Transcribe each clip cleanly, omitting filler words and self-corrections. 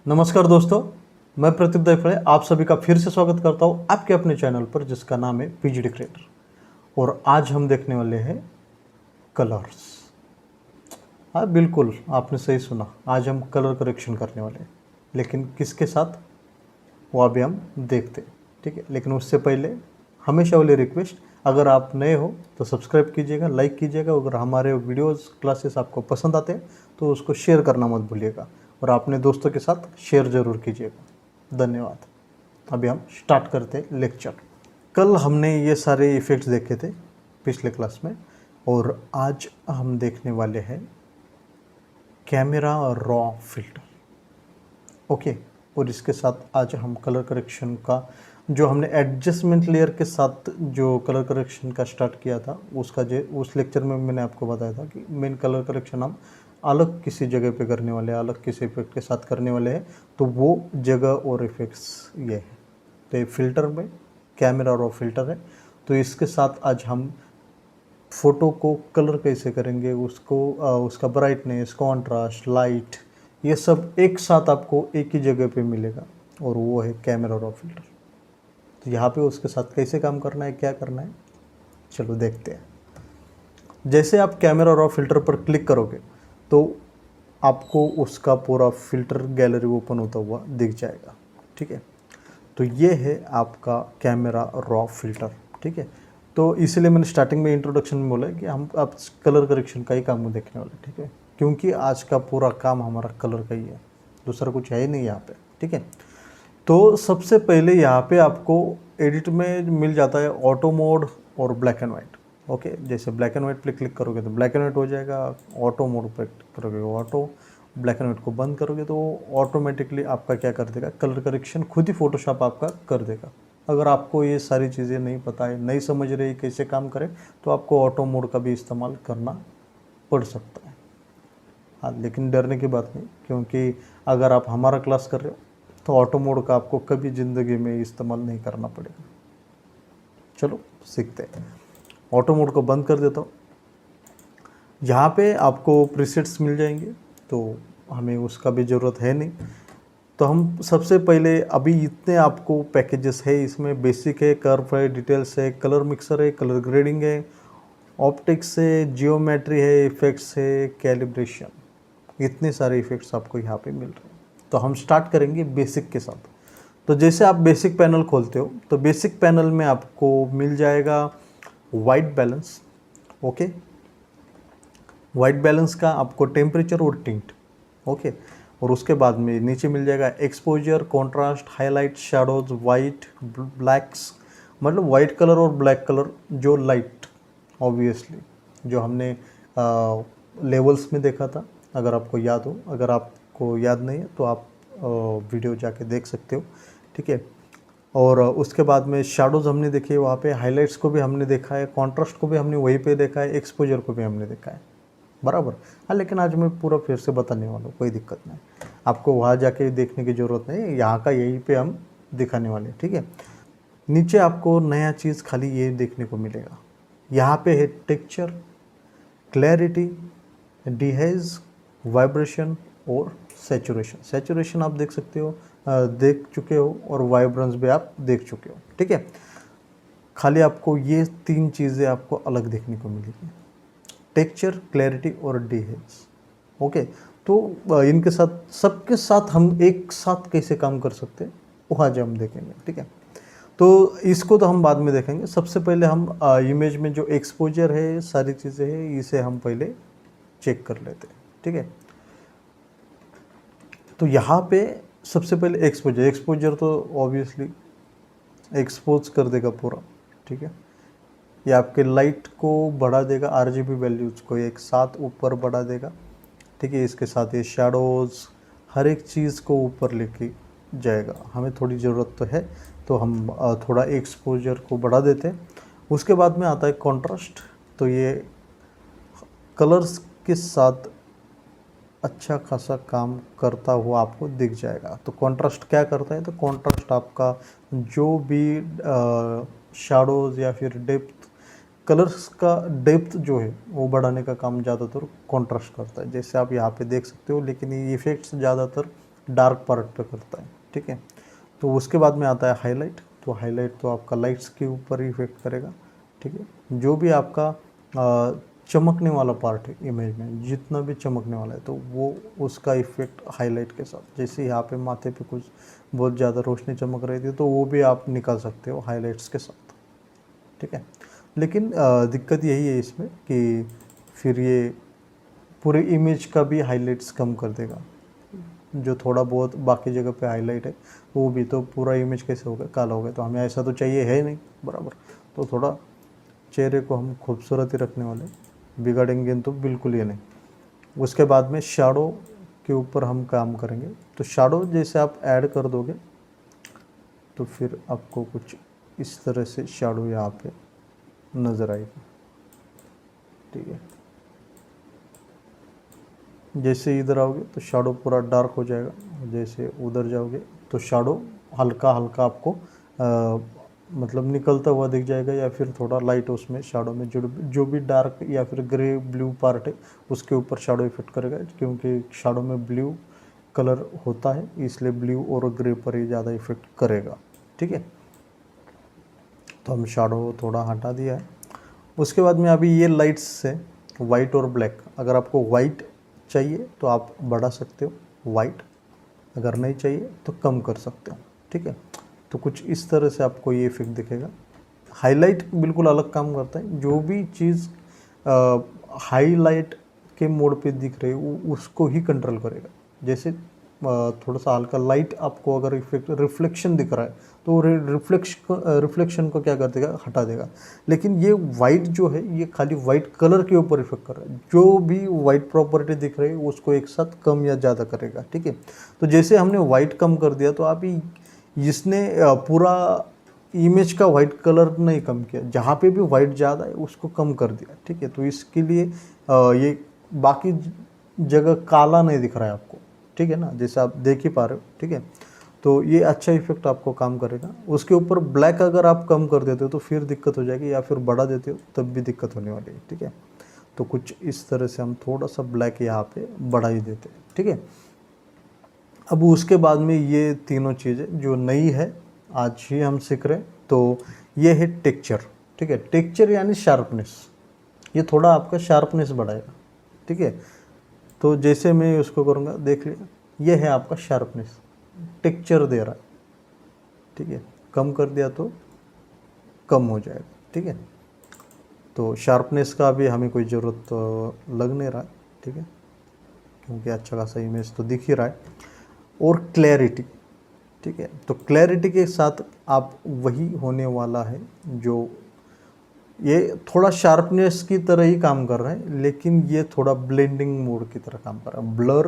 नमस्कार दोस्तों, मैं प्रदीप दैफड़े आप सभी का फिर से स्वागत करता हूँ आपके अपने चैनल पर जिसका नाम है पीजीडी क्रिएटर। और आज हम देखने वाले हैं कलर्स। हाँ बिल्कुल, आपने सही सुना, आज हम कलर करेक्शन करने वाले हैं, लेकिन किसके साथ वो अभी हम देखते हैं। ठीक है, लेकिन उससे पहले हमेशा वाली रिक्वेस्ट, अगर आप नए हो तो सब्सक्राइब कीजिएगा, लाइक कीजिएगा। अगर हमारे वीडियोस क्लासेस आपको पसंद आते हैं तो उसको शेयर करना मत भूलिएगा और अपने दोस्तों के साथ शेयर ज़रूर कीजिएगा। धन्यवाद। अभी हम स्टार्ट करते हैं लेक्चर। कल हमने ये सारे इफ़ेक्ट्स देखे थे पिछले क्लास में, और आज हम देखने वाले हैं कैमरा रॉ फिल्टर। ओके, और इसके साथ आज हम कलर करेक्शन का जो हमने एडजस्टमेंट लेयर के साथ जो कलर करेक्शन का स्टार्ट किया था उसका उस लेक्चर में मैंने आपको बताया था कि मेन कलर करेक्शन हम अलग किसी जगह पे करने वाले हैं, अलग किसी इफेक्ट के साथ करने वाले हैं। तो वो जगह और इफेक्ट्स ये है। तो ये फिल्टर में कैमरा रॉ फिल्टर है। तो इसके साथ आज हम फ़ोटो को कलर कैसे करेंगे, उसको उसका ब्राइटनेस, कॉन्ट्रास्ट, लाइट, ये सब एक साथ आपको एक ही जगह पे मिलेगा, और वो है कैमरा रॉ फिल्टर। तो यहाँ पे उसके साथ कैसे काम करना है, क्या करना है, चलो देखते हैं। जैसे आप कैमरा रॉ फिल्टर पर क्लिक करोगे तो आपको उसका पूरा फिल्टर गैलरी ओपन होता हुआ दिख जाएगा। ठीक है, तो ये है आपका कैमरा रॉ फिल्टर। ठीक है, तो इसलिए मैंने स्टार्टिंग में इंट्रोडक्शन में बोला कि हम अब कलर करेक्शन का ही काम देखने वाले। ठीक है, क्योंकि आज का पूरा काम हमारा कलर का ही है, दूसरा कुछ है ही नहीं यहाँ पे। ठीक है, तो सबसे पहले यहाँ पे आपको एडिट में मिल जाता है ऑटो मोड और ब्लैक एंड वाइट। ओके, जैसे ब्लैक एंड वाइट पे क्लिक करोगे तो ब्लैक एंड वाइट हो जाएगा, ऑटो मोड पे क्लिक करोगे ऑटो, ब्लैक एंड वाइट को बंद करोगे तो ऑटोमेटिकली आपका क्या कर देगा, कलर करेक्शन खुद ही फोटोशॉप आपका कर देगा। अगर आपको ये सारी चीज़ें नहीं पता है, नहीं समझ रही कैसे काम करें, तो आपको ऑटो मोड का भी इस्तेमाल करना पड़ सकता है। हाँ, लेकिन डरने की बात नहीं, क्योंकि अगर आप हमारा क्लास कर रहे हो तो ऑटो मोड का आपको कभी ज़िंदगी में इस्तेमाल नहीं करना पड़ेगा। चलो सीखते हैं। ऑटो मोड को बंद कर देता हूँ। यहाँ पे आपको प्रीसेट्स मिल जाएंगे, तो हमें उसका भी ज़रूरत है नहीं। तो हम सबसे पहले अभी इतने आपको पैकेजेस है, इसमें बेसिक है, कर्व है, डिटेल्स है, कलर मिक्सर है, कलर ग्रेडिंग है, ऑप्टिक्स है, जियोमेट्री है, इफेक्ट्स है, कैलिब्रेशन। इतने सारे इफेक्ट्स आपको यहाँ पे मिल रहे हैं। तो हम स्टार्ट करेंगे बेसिक के साथ। तो जैसे आप बेसिक पैनल खोलते हो तो बेसिक पैनल में आपको मिल जाएगा white balance. Okay, white balance का आपको टेम्परेचर और टिंट। ओके, और उसके बाद में नीचे मिल जाएगा exposure, contrast, highlight, shadows, white, blacks, मतलब वाइट कलर और ब्लैक कलर जो लाइट, ऑब्वियसली जो हमने लेवल्स में देखा था, अगर आपको याद हो। अगर आपको याद नहीं है तो आप वीडियो जाके देख सकते हो। ठीक है, और उसके बाद में शैडोज़ हमने देखे वहाँ पे, हाइलाइट्स को भी हमने देखा है, कॉन्ट्रास्ट को भी हमने वहीं पे देखा है, एक्सपोजर को भी हमने देखा है बराबर। हाँ, लेकिन आज मैं पूरा फिर से बताने वाला हूँ, कोई दिक्कत नहीं, आपको वहाँ जाके देखने की ज़रूरत नहीं, यहाँ का यहीं पे हम दिखाने वाले हैं। ठीक है, नीचे आपको नया चीज़ खाली ये देखने को मिलेगा। यहाँ पे है टेक्सचर, क्लैरिटी, डिहेज, वाइब्रेशन और सैचुरेशन। सैचुरेशन आप देख सकते हो, देख चुके हो, और वाइब्रेंस भी आप देख चुके हो। ठीक है, खाली आपको ये तीन चीज़ें आपको अलग देखने को मिलेगी, टेक्सचर, क्लैरिटी और डिहेज। ओके, तो इनके साथ, सबके साथ हम एक साथ कैसे काम कर सकते हैं वो आज हम देखेंगे। ठीक है, तो इसको तो हम बाद में देखेंगे। सबसे पहले हम इमेज में जो एक्सपोजर है, सारी चीज़ें हैं, इसे हम पहले चेक कर लेते हैं। ठीक है, तो यहाँ पे सबसे पहले एक्सपोजर। एक्सपोजर तो ऑब्वियसली एक्सपोज कर देगा पूरा। ठीक है, ये आपके लाइट को बढ़ा देगा, RGB वैल्यूज को एक साथ ऊपर बढ़ा देगा। ठीक है, इसके साथ ये शैडोज़, हर एक चीज़ को ऊपर लेके जाएगा। हमें थोड़ी ज़रूरत तो है, तो हम थोड़ा एक्सपोजर को बढ़ा देते हैं। उसके बाद में आता है कॉन्ट्रास्ट। तो ये कलर्स के साथ अच्छा खासा काम करता हुआ आपको दिख जाएगा। तो कॉन्ट्रास्ट क्या करता है, तो कॉन्ट्रास्ट आपका जो भी शैडोज़ या फिर डेप्थ, कलर्स का डेप्थ जो है वो बढ़ाने का काम ज़्यादातर कॉन्ट्रास्ट करता है, जैसे आप यहाँ पे देख सकते हो। लेकिन ये इफ़ेक्ट्स ज़्यादातर डार्क पार्ट पे करता है, ठीक है। तो उसके बाद में आता है हाईलाइट। तो हाईलाइट तो आपका लाइट्स के ऊपर ही इफेक्ट करेगा, ठीक है। जो भी आपका चमकने वाला पार्ट है इमेज में, जितना भी चमकने वाला है तो वो उसका इफेक्ट हाईलाइट के साथ, जैसे यहाँ पे माथे पे कुछ बहुत ज़्यादा रोशनी चमक रही थी तो वो भी आप निकाल सकते हो हाईलाइट्स के साथ, ठीक है। लेकिन दिक्कत यही है इसमें कि फिर ये पूरे इमेज का भी हाईलाइट्स कम कर देगा। जो थोड़ा बहुत बाकी जगह पे हाईलाइट है वो भी, तो पूरा इमेज कैसे होगा, काला हो गया। तो हमें ऐसा तो चाहिए है नहीं बराबर। तो थोड़ा चेहरे को हम खूबसूरत ही रखने वाले, बिगाड़ेंगे तो बिल्कुल ये नहीं। उसके बाद में शैडो के ऊपर हम काम करेंगे। तो शैडो जैसे आप ऐड कर दोगे तो फिर आपको कुछ इस तरह से शैडो यहाँ पे नज़र आएगी, ठीक है। जैसे इधर आओगे तो शैडो पूरा डार्क हो जाएगा, जैसे उधर जाओगे तो शैडो हल्का हल्का आपको मतलब निकलता हुआ दिख जाएगा, या फिर थोड़ा लाइट उसमें शैडो में जो भी डार्क या फिर ग्रे ब्लू पार्ट है उसके ऊपर शैडो इफेक्ट करेगा, क्योंकि शैडो में ब्लू कलर होता है इसलिए ब्लू और ग्रे पर ही ज़्यादा इफेक्ट करेगा, ठीक है। तो हम शैडो थोड़ा हटा दिया है। उसके बाद में अभी ये लाइट्स से वाइट और ब्लैक, अगर आपको वाइट चाहिए तो आप बढ़ा सकते हो वाइट, अगर नहीं चाहिए तो कम कर सकते हो, ठीक है। तो कुछ इस तरह से आपको ये इफेक्ट दिखेगा। हाईलाइट बिल्कुल अलग काम करता है। जो भी चीज़ हाईलाइट के मोड पे दिख रही है वो उसको ही कंट्रोल करेगा। जैसे थोड़ा सा हल्का लाइट आपको अगर इफेक्ट रिफ्लेक्शन दिख रहा है तो रिफ्लेक्शन को क्या कर देगा, हटा देगा। लेकिन ये वाइट जो है ये खाली वाइट कलर के ऊपर इफेक्ट कर रहा है। जो भी वाइट प्रॉपर्टी दिख रही है उसको एक साथ कम या ज़्यादा करेगा, ठीक है। तो जैसे हमने वाइट कम कर दिया तो अभी इसने पूरा इमेज का वाइट कलर नहीं कम किया, जहाँ पे भी वाइट ज़्यादा है उसको कम कर दिया, ठीक है। तो इसके लिए ये बाकी जगह काला नहीं दिख रहा है आपको, ठीक है ना, जैसे आप देख ही पा रहे हो, ठीक है। तो ये अच्छा इफेक्ट आपको काम करेगा। उसके ऊपर ब्लैक अगर आप कम कर देते हो तो फिर दिक्कत हो जाएगी, या फिर बढ़ा देते हो तब भी दिक्कत होने वाली है, ठीक है। तो कुछ इस तरह से हम थोड़ा सा ब्लैक यहाँ पे बढ़ा ही देते हैं, ठीक है। अब उसके बाद में ये तीनों चीज़ें जो नई है आज ही हम सीख रहे हैं, तो ये है टेक्चर, ठीक है। टेक्चर यानी शार्पनेस, ये थोड़ा आपका शार्पनेस बढ़ाएगा, ठीक है। तो जैसे मैं उसको करूँगा, देख लिया, ये है आपका शार्पनेस, टेक्चर दे रहा है, ठीक है। कम कर दिया तो कम हो जाएगा, ठीक है। तो शार्पनेस का भी हमें कोई ज़रूरत लग नहीं रहा है, ठीक है, क्योंकि अच्छा खासा इमेज तो दिख ही रहा है। और क्लैरिटी, ठीक है। तो क्लैरिटी के साथ आप वही होने वाला है जो ये थोड़ा शार्पनेस की तरह ही काम कर रहा है, लेकिन ये थोड़ा ब्लेंडिंग मोड की तरह काम कर रहा है। ब्लर,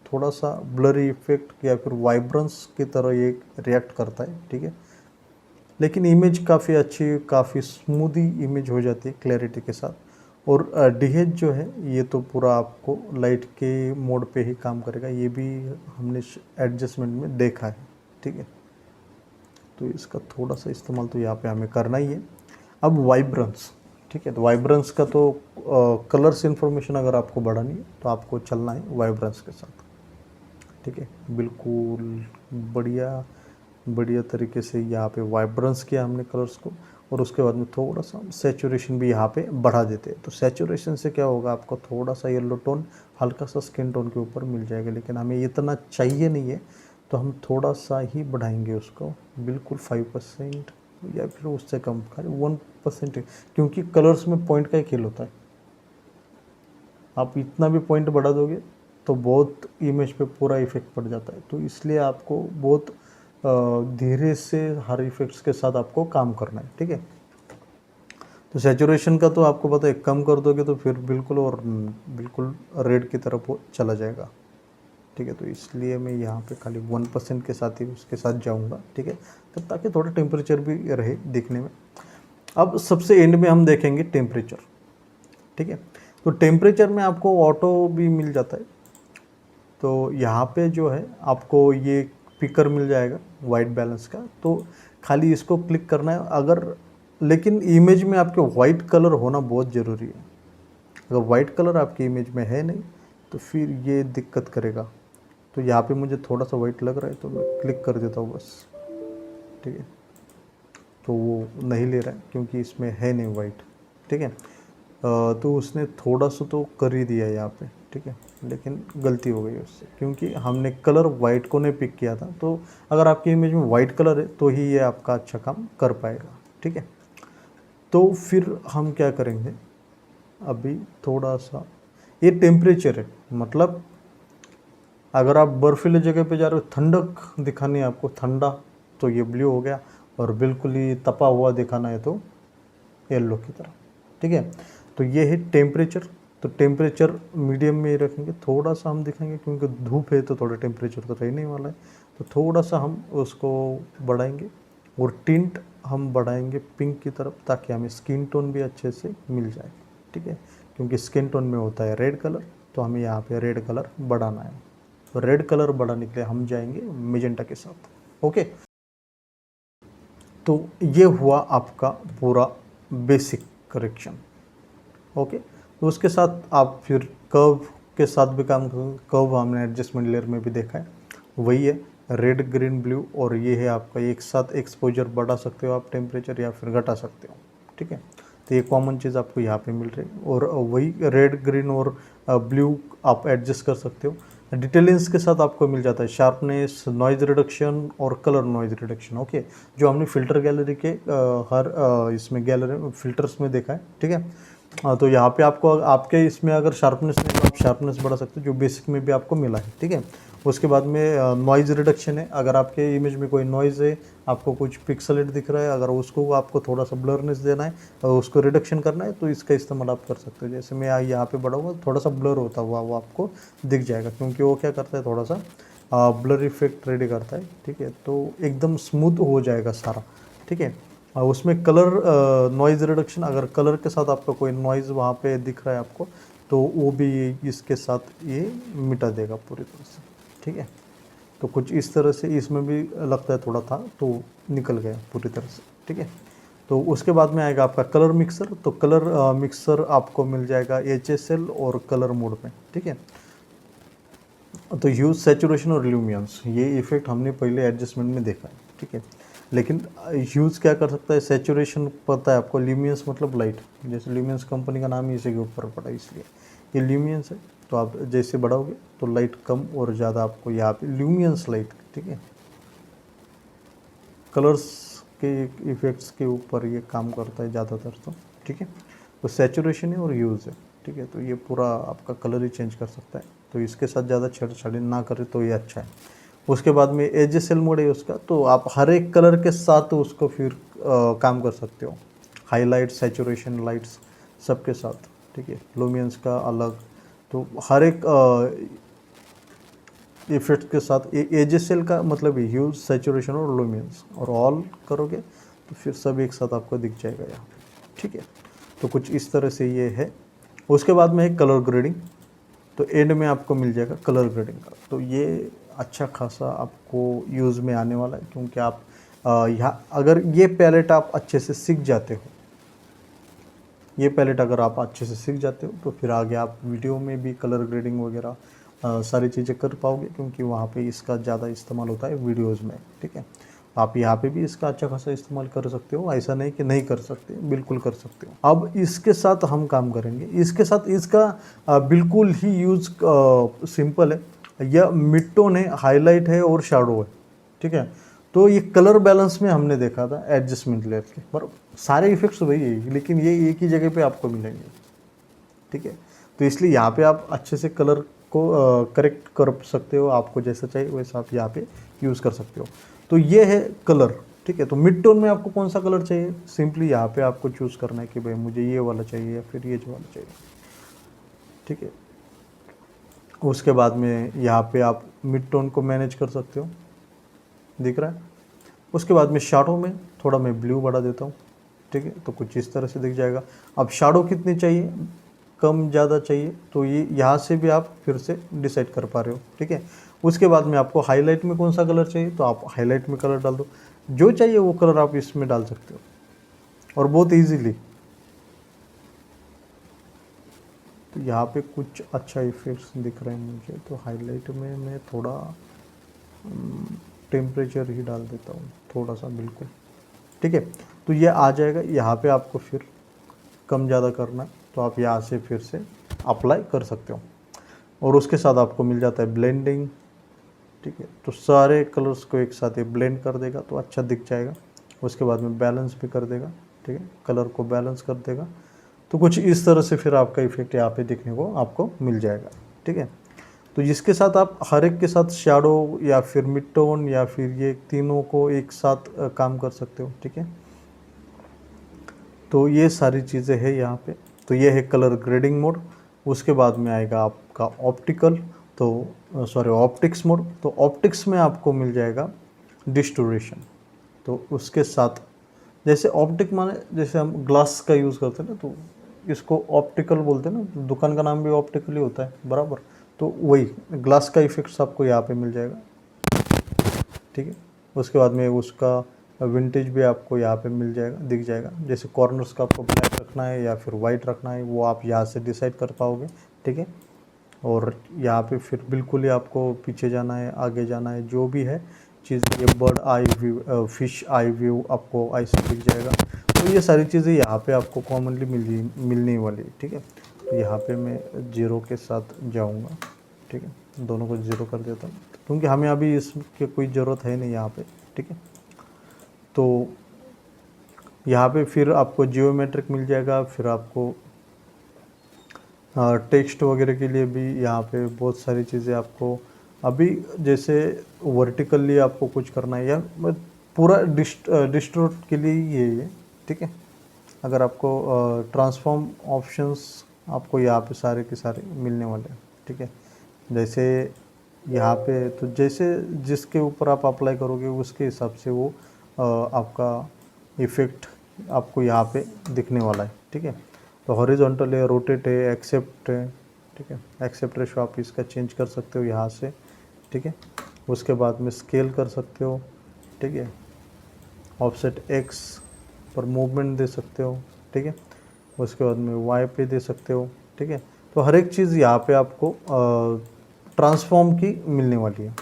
थोड़ा सा ब्लरी इफेक्ट या फिर वाइब्रेंस की तरह ये रिएक्ट करता है, ठीक है। लेकिन इमेज काफ़ी अच्छी, काफ़ी स्मूदी इमेज हो जाती है क्लैरिटी के साथ। और डिहेज जो है ये तो पूरा आपको लाइट के मोड पे ही काम करेगा, ये भी हमने एडजस्टमेंट में देखा है, ठीक है। तो इसका थोड़ा सा इस्तेमाल तो यहाँ पे हमें करना ही है। अब वाइब्रेंस, ठीक है। तो वाइब्रेंस का तो कलर्स इन्फॉर्मेशन अगर आपको बढ़ानी है तो आपको चलना है वाइब्रेंस के साथ, ठीक है। बिल्कुल बढ़िया बढ़िया तरीके से यहाँ पे वाइब्रेंस किया हमने कलर्स को। और उसके बाद में थोड़ा सा सैचुरेशन भी यहाँ पे बढ़ा देते हैं। तो सैचुरेशन से क्या होगा, आपको थोड़ा सा येलो टोन हल्का सा स्किन टोन के ऊपर मिल जाएगा, लेकिन हमें इतना चाहिए नहीं है तो हम थोड़ा सा ही बढ़ाएंगे उसको, बिल्कुल 5% या फिर उससे कम, खाली 1%, क्योंकि कलर्स में पॉइंट का ही खेल होता है। आप इतना भी पॉइंट बढ़ा दोगे तो बहुत इमेज पे पूरा इफेक्ट पड़ जाता है। तो इसलिए आपको बहुत धीरे से हर इफेक्ट्स के साथ आपको काम करना है, ठीक है। तो सैचुरेशन का तो आपको पता है, कम कर दोगे तो फिर बिल्कुल और बिल्कुल रेड की तरफ वो चला जाएगा, ठीक है। तो इसलिए मैं यहाँ पे खाली 1% के साथ ही उसके साथ जाऊँगा, ठीक है, तब ताकि थोड़ा टेम्परेचर भी रहे दिखने में। अब सबसे एंड में हम देखेंगे टेम्परेचर, ठीक है। तो टेम्परेचर में आपको ऑटो भी मिल जाता है। तो यहाँ पे जो है आपको ये पिकर मिल जाएगा वाइट बैलेंस का, तो खाली इसको क्लिक करना है। अगर लेकिन इमेज में आपके वाइट कलर होना बहुत ज़रूरी है। अगर वाइट कलर आपकी इमेज में है नहीं तो फिर ये दिक्कत करेगा, तो यहाँ पे मुझे थोड़ा सा वाइट लग रहा है तो मैं क्लिक कर देता हूँ बस, ठीक है। तो वो नहीं ले रहा है क्योंकि इसमें है नहीं वाइट, ठीक है। तो उसने थोड़ा सा तो कर ही दिया यहाँ पे, ठीक है, लेकिन गलती हो गई उससे क्योंकि हमने कलर वाइट को नहीं पिक किया था। तो अगर आपकी इमेज में वाइट कलर है तो ही ये आपका अच्छा काम कर पाएगा, ठीक है। तो फिर हम क्या करेंगे, अभी थोड़ा सा ये टेम्परेचर है, मतलब अगर आप बर्फीले जगह पे जा रहे हो, ठंडक दिखानी है आपको, ठंडा, तो ये ब्लू हो गया, और बिल्कुल ही तपा हुआ दिखाना है तो येलो की तरह, ठीक है। तो ये है टेम्परेचर। तो टेम्परेचर मीडियम में ही रखेंगे, थोड़ा सा हम दिखाएंगे क्योंकि धूप है तो थोड़ा टेम्परेचर तो रहने वाला है, तो थोड़ा सा हम उसको बढ़ाएंगे। और टिंट हम बढ़ाएंगे पिंक की तरफ ताकि हमें स्किन टोन भी अच्छे से मिल जाए, ठीक है, क्योंकि स्किन टोन में होता है रेड कलर, तो हमें यहाँ पे रेड कलर बढ़ाना है। तो रेड कलर बढ़ाने के लिए हम जाएंगे मेजेंटा के साथ, ओके। तो ये हुआ आपका पूरा बेसिक करेक्शन, ओके। तो उसके साथ आप फिर कर्व के साथ भी काम करेंगे। कर्व हमने एडजस्टमेंट लेयर में भी देखा है, वही है रेड ग्रीन ब्लू, और ये है आपका एक साथ एक्सपोजर बढ़ा सकते हो आप टेम्परेचर या फिर घटा सकते हो, ठीक है। तो ये कॉमन चीज़ आपको यहाँ पे मिल रही है, और वही रेड ग्रीन और ब्लू आप एडजस्ट कर सकते हो। डिटेलिंग्स के साथ आपको मिल जाता है शार्पनेस, नॉइज़ रिडक्शन और कलर नॉइज़ रिडक्शन, ओके, जो हमने फ़िल्टर गैलरी के हर इसमें गैलरी फ़िल्टर्स में देखा है, ठीक है। तो यहाँ पे आपको आपके इसमें अगर शार्पनेस नहीं तो आप शार्पनेस बढ़ा सकते हो, जो बेसिक में भी आपको मिला है, ठीक है। उसके बाद में नॉइज़ रिडक्शन है, अगर आपके इमेज में कोई नॉइज़ है, आपको कुछ पिक्सलेट दिख रहा है, अगर उसको आपको थोड़ा सा ब्लरनेस देना है और उसको रिडक्शन करना है तो इसका इस्तेमाल आप कर सकते हो। जैसे मैं यहाँ पे बढ़ाऊँगा थोड़ा सा ब्लर होता हुआ वो आपको दिख जाएगा, क्योंकि वो क्या करता है, थोड़ा सा ब्लर इफेक्ट रेडी करता है, ठीक है। तो एकदम स्मूथ हो जाएगा सारा, ठीक है। उसमें कलर नॉइज़ रिडक्शन, अगर कलर के साथ आपका कोई नॉइज़ वहाँ पे दिख रहा है आपको, तो वो भी इसके साथ ये मिटा देगा पूरी तरह से, ठीक है। तो कुछ इस तरह से इसमें भी लगता है थोड़ा था तो निकल गया पूरी तरह से, ठीक है। तो उसके बाद में आएगा आपका कलर मिक्सर। तो कलर मिक्सर आपको मिल जाएगा HSL और कलर मोड में, ठीक है। तो ह्यूज, सैचुरेशन और ल्यूमिनेंस, ये इफेक्ट हमने पहले एडजस्टमेंट में देखा है, ठीक है। लेकिन ह्यूज क्या कर सकता है, सैचुरेशन पता है आपको, ल्यूमिनेंस मतलब लाइट, जैसे ल्यूमिनेंस कंपनी का नाम ही इसी के ऊपर पड़ा, इसलिए ये ल्यूमिनेंस है। तो आप जैसे बढ़ाओगे तो लाइट कम और ज़्यादा आपको यहाँ पे ल्यूमिनेंस लाइट, ठीक है। कलर्स के इफेक्ट्स के ऊपर ये काम करता है ज़्यादातर तो, ठीक है। तो सैचुरेशन है और ह्यूज है, ठीक है। तो ये पूरा आपका कलर ही चेंज कर सकता है, तो इसके साथ ज़्यादा छेड़छाड़ी ना करें तो ये अच्छा है। उसके बाद में HSL मोड है उसका, तो आप हर एक कलर के साथ उसको फिर काम कर सकते हो, हाईलाइट, सैचुरेशन, लाइट्स सबके साथ, ठीक है। लुमिनेंस का अलग, तो हर एक इफेक्ट के साथ HSL का मतलब ह्यूज, सैचुरेशन और लुमिनेंस, और ऑल करोगे तो फिर सब एक साथ आपको दिख जाएगा यहाँ पे, ठीक है। तो कुछ इस तरह से ये है। उसके बाद में है कलर ग्रेडिंग। तो एंड में आपको मिल जाएगा कलर ग्रेडिंग का। तो ये अच्छा खासा आपको यूज़ में आने वाला है, क्योंकि आप यहाँ अगर ये पैलेट आप अच्छे से सीख जाते हो, ये पैलेट अगर आप अच्छे से सीख जाते हो तो फिर आगे आप वीडियो में भी कलर ग्रेडिंग वगैरह सारी चीज़ें कर पाओगे, क्योंकि वहाँ पे इसका ज़्यादा इस्तेमाल होता है वीडियोज़ में, ठीक है। आप यहाँ पे भी इसका अच्छा खासा इस्तेमाल कर सकते हो, ऐसा नहीं कि नहीं कर सकते, बिल्कुल कर सकते हो। अब इसके साथ हम काम करेंगे, इसके साथ इसका बिल्कुल ही यूज़ सिंपल है। यह मिड टोन है, हाईलाइट है और शैडो है, ठीक है। तो ये कलर बैलेंस में हमने देखा था एडजस्टमेंट लेयर के, पर सारे इफेक्ट्स वही है, लेकिन ये एक ही जगह पे आपको मिलेंगे, ठीक है। तो इसलिए यहाँ पे आप अच्छे से कलर को करेक्ट कर सकते हो, आपको जैसा चाहिए वैसा आप यहाँ पे यूज़ कर सकते हो। तो ये है कलर, ठीक है। तो मिड टोन में आपको कौन सा कलर चाहिए, सिंपली यहाँ पे आपको चूज़ करना है कि भाई मुझे ये वाला चाहिए या फिर ये वाला चाहिए, ठीक है। उसके बाद में यहाँ पे आप मिड टोन को मैनेज कर सकते हो, दिख रहा है। उसके बाद में शैडो में थोड़ा मैं ब्लू बढ़ा देता हूँ, ठीक है। तो कुछ इस तरह से दिख जाएगा। अब शैडो कितनी चाहिए, कम ज़्यादा चाहिए, तो ये यहाँ से भी आप फिर से डिसाइड कर पा रहे हो, ठीक है। उसके बाद में आपको हाईलाइट में कौन सा कलर चाहिए तो आप हाईलाइट में कलर डाल दो, जो चाहिए वो कलर आप इसमें डाल सकते हो, और बहुत ईजीली। तो यहाँ पे कुछ अच्छा इफेक्ट्स दिख रहे हैं मुझे, तो हाईलाइट में मैं थोड़ा टेम्परेचर ही डाल देता हूँ थोड़ा सा, बिल्कुल ठीक है। तो ये आ जाएगा। यहाँ पे आपको फिर कम ज़्यादा करना है तो आप यहाँ से फिर से अप्लाई कर सकते हो, और उसके साथ आपको मिल जाता है ब्लेंडिंग, ठीक है। तो सारे कलर्स को एक साथ ये ब्लेंड कर देगा तो अच्छा दिख जाएगा। उसके बाद में बैलेंस भी कर देगा, ठीक है, कलर को बैलेंस कर देगा। तो कुछ इस तरह से फिर आपका इफेक्ट यहाँ पे देखने को आपको मिल जाएगा, ठीक है। तो जिसके साथ आप हर एक के साथ शैडो या फिर मिड टोन या फिर ये तीनों को एक साथ काम कर सकते हो, ठीक है। तो ये सारी चीज़ें हैं यहाँ पे। तो ये है कलर ग्रेडिंग मोड। उसके बाद में आएगा आपका ऑप्टिकल, तो सॉरी ऑप्टिक्स मोड। तो ऑप्टिक्स में आपको मिल जाएगा डिस्टोरेशन। तो उसके साथ जैसे ऑप्टिक माने जैसे हम ग्लास का यूज़ करते हैं ना, तो इसको ऑप्टिकल बोलते हैं ना, दुकान का नाम भी ऑप्टिकल ही होता है बराबर। तो वही ग्लास का इफेक्ट्स आपको यहाँ पे मिल जाएगा, ठीक है। उसके बाद में उसका विंटेज भी आपको यहाँ पे मिल जाएगा, दिख जाएगा। जैसे कॉर्नर्स का आपको ब्लैक रखना है या फिर वाइट रखना है, वो आप यहाँ से डिसाइड कर पाओगे, ठीक है। और यहाँ पे फिर बिल्कुल ही आपको पीछे जाना है, आगे जाना है, जो भी है चीज़, ये bird eye view, fish eye view आपको ऐसे दिख जाएगा। तो ये सारी चीज़ें यहाँ पे आपको कॉमनली मिलने वाली है, ठीक है। तो यहाँ पे मैं 0 के साथ जाऊँगा, ठीक है, दोनों को 0 कर देता हूँ क्योंकि हमें अभी इसकी कोई ज़रूरत है नहीं यहाँ पे, ठीक है। तो यहाँ पे फिर आपको जियोमेट्रिक मिल जाएगा। फिर आपको टेक्स्ट वगैरह के लिए भी यहाँ पे बहुत सारी चीज़ें आपको अभी जैसे वर्टिकली आपको कुछ करना है या पूरा डिस्टोर्ट के लिए ये है, ठीक है। अगर आपको ट्रांसफॉर्म ऑप्शंस आपको यहाँ पे सारे के सारे मिलने वाले हैं, ठीक है। जैसे यहाँ पे तो जैसे जिसके ऊपर आप अप्लाई करोगे उसके हिसाब से वो आपका इफ़ेक्ट आपको यहाँ पे दिखने वाला है, ठीक है। तो हॉरिजॉन्टल है, रोटेट है, एक्सेप्ट है, ठीक है। एक्सेप्ट रेशो आप इसका चेंज कर सकते हो यहाँ से, ठीक है। उसके बाद में स्केल कर सकते हो, ठीक है। ऑफसेट एक्स पर मूवमेंट दे सकते हो, ठीक है। उसके बाद में वाई पे दे सकते हो, ठीक है। तो हर एक चीज़ यहाँ पे आपको ट्रांसफॉर्म की मिलने वाली है,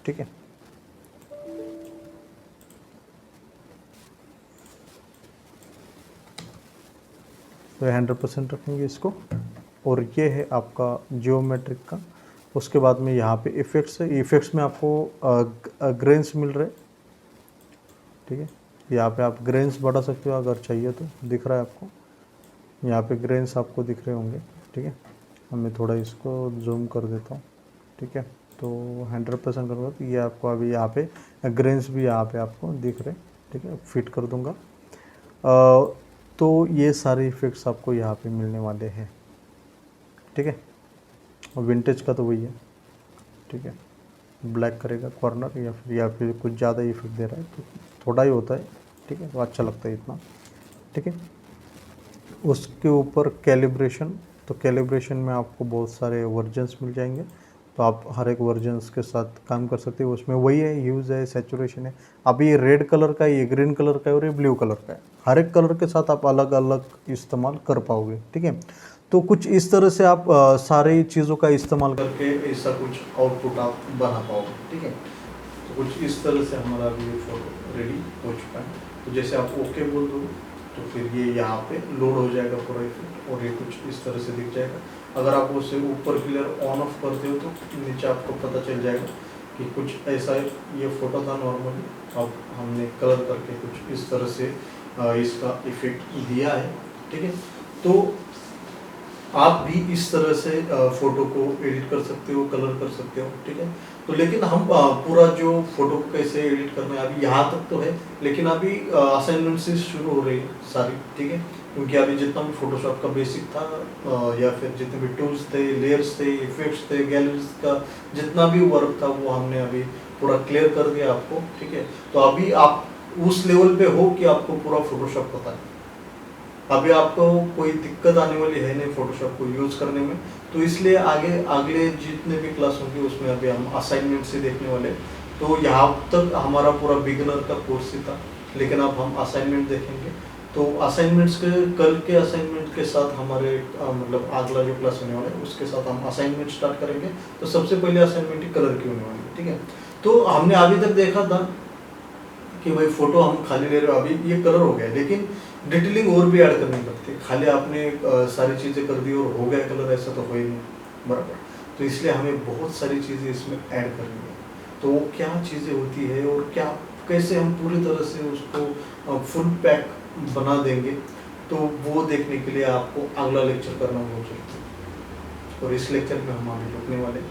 ठीक है। तो 100% रखेंगे इसको। और ये है आपका जियोमेट्रिक का। उसके बाद में यहाँ पे इफ़ेक्ट्स है। इफ़ेक्ट्स में आपको ग्रेन्स मिल रहे, ठीक है। यहाँ पे आप ग्रेन्स बढ़ा सकते हो अगर चाहिए तो, दिख रहा है आपको यहाँ पे ग्रेन्स आपको दिख रहे होंगे, ठीक है। अब मैं थोड़ा इसको जूम कर देता हूँ, ठीक है। तो 100% करूँगा तो ये आपको अभी यहाँ पे ग्रेन्स भी यहाँ पे आपको दिख रहे, ठीक है। फिट कर दूँगा। तो ये सारे इफ़ेक्ट्स आपको यहाँ पे मिलने वाले हैं, ठीक है। और विंटेज का तो वही है, ठीक है। ब्लैक करेगा कॉर्नर या फिर कुछ ज़्यादा इफेक्ट दे रहा है तो थोड़ा ही होता है, ठीक है। तो अच्छा लगता है इतना, ठीक है। उसके ऊपर कैलिब्रेशन। तो कैलिब्रेशन में आपको बहुत सारे वर्जन्स मिल जाएंगे, तो आप हर एक वर्जन्स के साथ काम कर सकते हो। उसमें वही है, ह्यूज है, सैचुरेशन है। अभी ये रेड कलर का है, ये ग्रीन कलर का है और ये ब्लू कलर का है। हर एक कलर के साथ आप अलग अलग इस्तेमाल कर पाओगे, ठीक है। तो कुछ इस तरह से आप सारी चीज़ों का इस्तेमाल करके ऐसा कुछ आउटपुट आप बना पाओगे, ठीक है। तो कुछ इस तरह से हमारा अभी ये फोटो रेडी हो चुका है। तो जैसे आप ओके बोल दो तो फिर ये यहाँ पे लोड हो जाएगा पूरा इफेक्ट और ये कुछ इस तरह से दिख जाएगा। अगर आप उसे ऊपर क्लियर ऑन ऑफ करते हो तो नीचे आपको पता चल जाएगा कि कुछ ऐसा ये फ़ोटो था नॉर्मली, अब हमने कलर करके कुछ इस तरह से इसका इफेक्ट दिया है, ठीक है। तो आप भी इस तरह से फ़ोटो को एडिट कर सकते हो, कलर कर सकते हो, ठीक है। तो लेकिन हम पूरा जो फोटो को कैसे एडिट करना है अभी यहाँ तक तो है, लेकिन अभी असाइनमेंट से शुरू हो रही है सारी, ठीक है। क्योंकि अभी जितना भी फोटोशॉप का बेसिक था या फिर जितने भी टूल्स थे, लेयर्स थे, इफेक्ट्स थे, गैलरीज का जितना भी वर्क था वो हमने अभी पूरा क्लियर कर दिया आपको, ठीक है। तो अभी आप उस लेवल पे हो कि आपको पूरा फोटोशॉप पता है। अभी आपको कोई दिक्कत आने वाली है नहीं फोटोशॉप को यूज़ करने में। तो इसलिए अगले जितने भी क्लास होंगे उसमें अभी हम असाइनमेंट से देखने वाले। तो यहाँ तक हमारा पूरा बिगिनर का कोर्स ही था, लेकिन अब हम असाइनमेंट देखेंगे। तो असाइनमेंट्स के कल के असाइनमेंट के साथ हमारे मतलब अगला जो क्लास होने वाला है उसके साथ हम असाइनमेंट स्टार्ट करेंगे। तो सबसे पहले असाइनमेंट ही कलर की होने वाली है, ठीक है। तो हमने अभी तक देखा था कि भाई फोटो हम खाली ले रहे हो, अभी ये कलर हो गया, लेकिन डिटेलिंग और भी ऐड करनी पड़ती है। खाली आपने सारी चीज़ें कर दी और हो गया कलर, ऐसा तो हो ही नहीं, बराबर। तो इसलिए हमें बहुत सारी चीज़ें इसमें ऐड करनी है। तो वो क्या चीज़ें होती है और क्या कैसे हम पूरी तरह से उसको फुल पैक बना देंगे, तो वो देखने के लिए आपको अगला लेक्चर करना बहुत जरूरी है। और इस लेक्चर में हम आगे रुकने वाले हैं।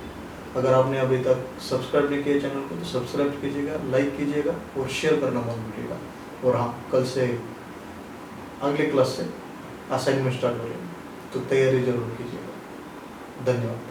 अगर आपने अभी तक सब्सक्राइब नहीं किया चैनल को तो सब्सक्राइब कीजिएगा, लाइक कीजिएगा और शेयर करना मत भूलिएगा। और हाँ, कल से अगले क्लास से असाइनमेंट स्टार्ट हो रही है, तो तैयारी जरूर कीजिएगा। धन्यवाद।